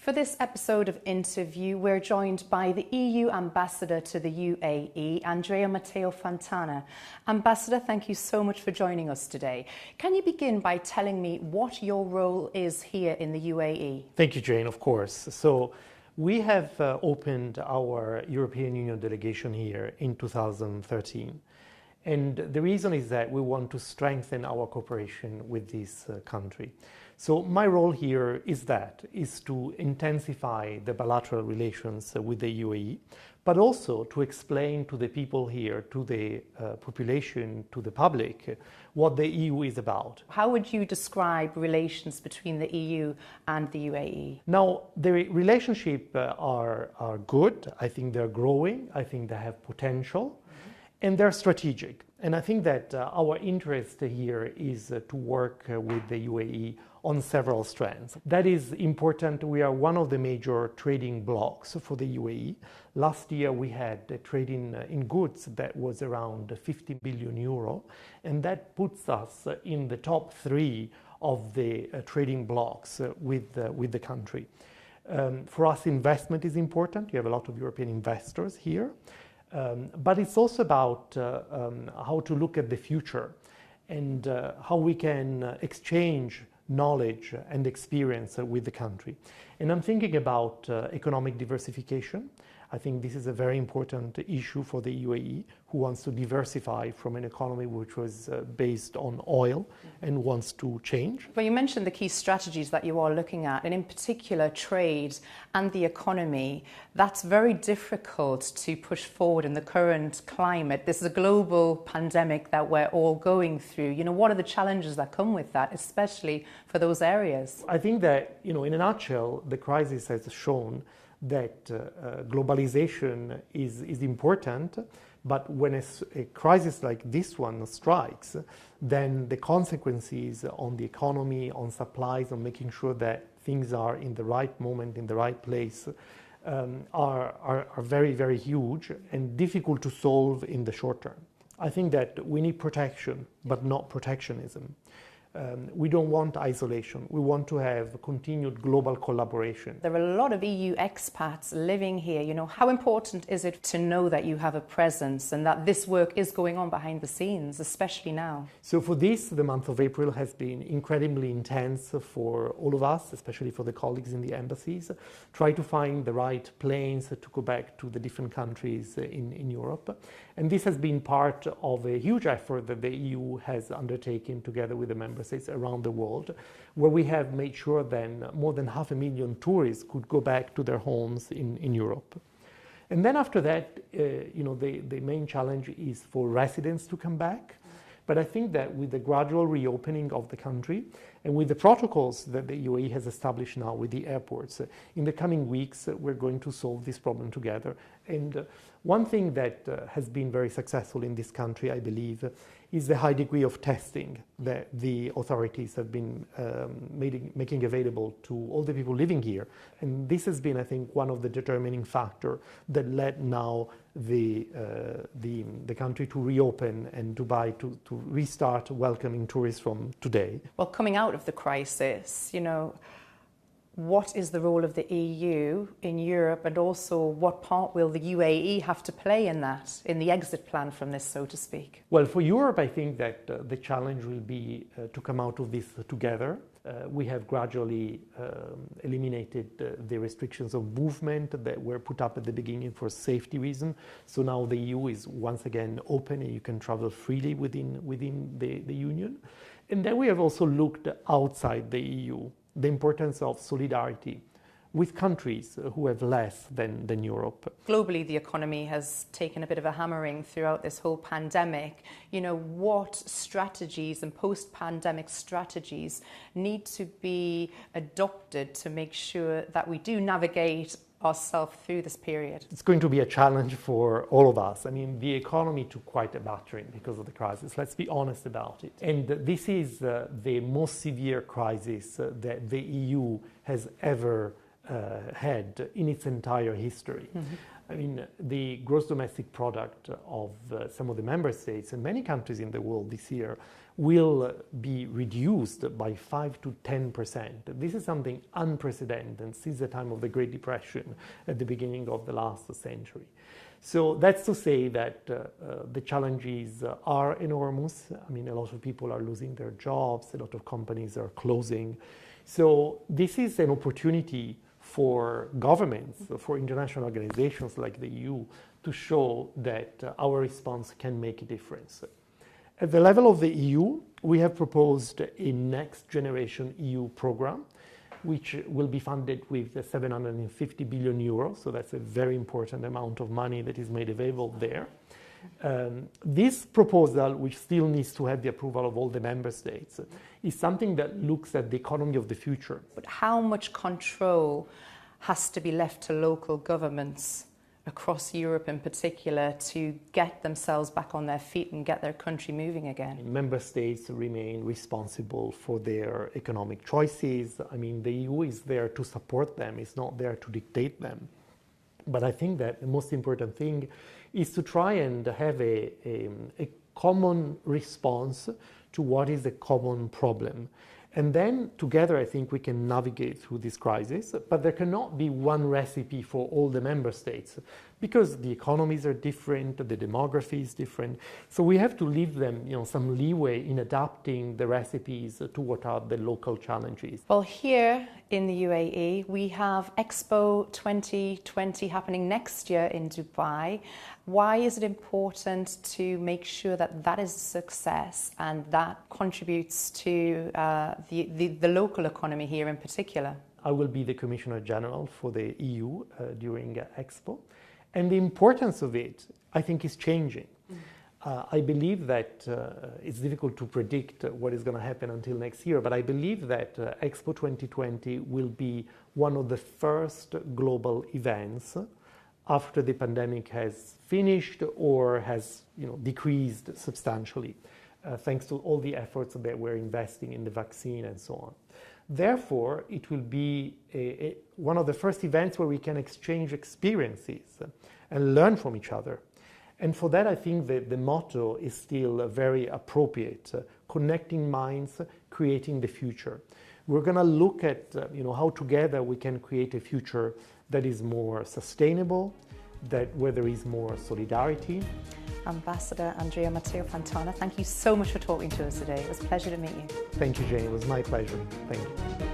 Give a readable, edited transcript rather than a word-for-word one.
For this episode of interview, we're joined by the EU Ambassador to the UAE, Andrea Matteo Fontana. Ambassador, thank you so much for joining us today. Can you begin by telling me what your role is here in the UAE? Thank you, Jane, of course. So we have opened our European Union delegation here in 2013. And the reason is that we want to strengthen our cooperation with this country. So my role here is to intensify the bilateral relations with the UAE, but also to explain to the people here, to the population, to the public, what the EU is about. How would you describe relations between the EU and the UAE? Now, the relationship are good. I think they're growing. I think they have potential. And they're strategic. And I think that our interest here is to work with the UAE on several strands. That is important. We are one of the major trading blocs for the UAE. Last year we had trading in goods that was around 50 billion euro, and that puts us in the top 3 of the trading blocs with the country. For us, investment is important. You have a lot of European investors here. But it's also about how to look at the future and how we can exchange knowledge and experience with the country. And I'm thinking about economic diversification. I think this is a very important issue for the UAE, who wants to diversify from an economy which was based on oil and wants to change. Well, you mentioned the key strategies that you are looking at, and in particular trade and the economy. That's very difficult to push forward in the current climate. This is a global pandemic that we're all going through. You know, what are the challenges that come with that, especially for those areas? I think that, in a nutshell, the crisis has shown that globalization is important, but when a crisis like this one strikes, then the consequences on the economy, on supplies, on making sure that things are in the right moment, in the right place, are very, very huge and difficult to solve in the short term. I think that we need protection, but not protectionism. We don't want isolation. We want to have continued global collaboration. There are a lot of EU expats living here. You know, how important is it to know that you have a presence and that this work is going on behind the scenes, especially now? So for this, the month of April has been incredibly intense for all of us, especially for the colleagues in the embassies. Try to find the right planes to go back to the different countries in Europe. And this has been part of a huge effort that the EU has undertaken together with the member states around the world, where we have made sure then more than 500,000 tourists could go back to their homes in Europe. And then after that, the main challenge is for residents to come back. But I think that with the gradual reopening of the country and with the protocols that the UAE has established now with the airports, in the coming weeks, we're going to solve this problem together. And one thing that has been very successful in this country, I believe, is the high degree of testing that the authorities have been making available to all the people living here. And this has been, I think, one of the determining factors that led now the country to reopen and Dubai to restart welcoming tourists from today. Well, coming out of the crisis, what is the role of the EU in Europe, and also what part will the UAE have to play in that, in the exit plan from this, so to speak? Well, for Europe, I think that the challenge will be to come out of this together. We have gradually eliminated the restrictions of movement that were put up at the beginning for safety reasons. So now the EU is once again open and you can travel freely within the Union. And then we have also looked outside the EU, the importance of solidarity with countries who have less than Europe. Globally, the economy has taken a bit of a hammering throughout this whole pandemic. What strategies and post-pandemic strategies need to be adopted to make sure that we do navigate ourselves through this period? It's going to be a challenge for all of us. I mean, the economy took quite a battering because of the crisis. Let's be honest about it. And this is the most severe crisis that the EU has ever had in its entire history. I mean, the gross domestic product of some of the member states and many countries in the world this year will be reduced by 5 to 10%. This is something unprecedented since the time of the Great Depression at the beginning of the last century. So that's to say that the challenges are enormous. I mean, a lot of people are losing their jobs, a lot of companies are closing. So this is an opportunity for governments, for international organizations like the EU, to show that our response can make a difference. At the level of the EU, we have proposed a next generation EU program, which will be funded with 750 billion euros. So that's a very important amount of money that is made available there. This proposal, which still needs to have the approval of all the member states, is something that looks at the economy of the future. But how much control has to be left to local governments across Europe in particular to get themselves back on their feet and get their country moving again? Member states remain responsible for their economic choices. I mean, the EU is there to support them, it's not there to dictate them. But I think that the most important thing is to try and have a common response to what is a common problem. And then together, I think we can navigate through this crisis, but there cannot be one recipe for all the member states because the economies are different, the demography is different. So we have to leave them, some leeway in adapting the recipes to what are the local challenges. Well, here in the UAE, we have Expo 2020 happening next year in Dubai. Why is it important to make sure that that is a success and that contributes to the local economy here in particular? I will be the Commissioner General for the EU during Expo. And the importance of it, I think, is changing. I believe that it's difficult to predict what is going to happen until next year, but I believe that Expo 2020 will be one of the first global events after the pandemic has finished or has decreased substantially, thanks to all the efforts that we're investing in the vaccine and so on. Therefore, it will be one of the first events where we can exchange experiences and learn from each other. And for that, I think that the motto is still very appropriate, connecting minds, creating the future. We're going to look at how together we can create a future that is more sustainable, where there is more solidarity. Ambassador Andrea Matteo Fontana, thank you so much for talking to us today. It was a pleasure to meet you. Thank you, Jane. It was my pleasure. Thank you.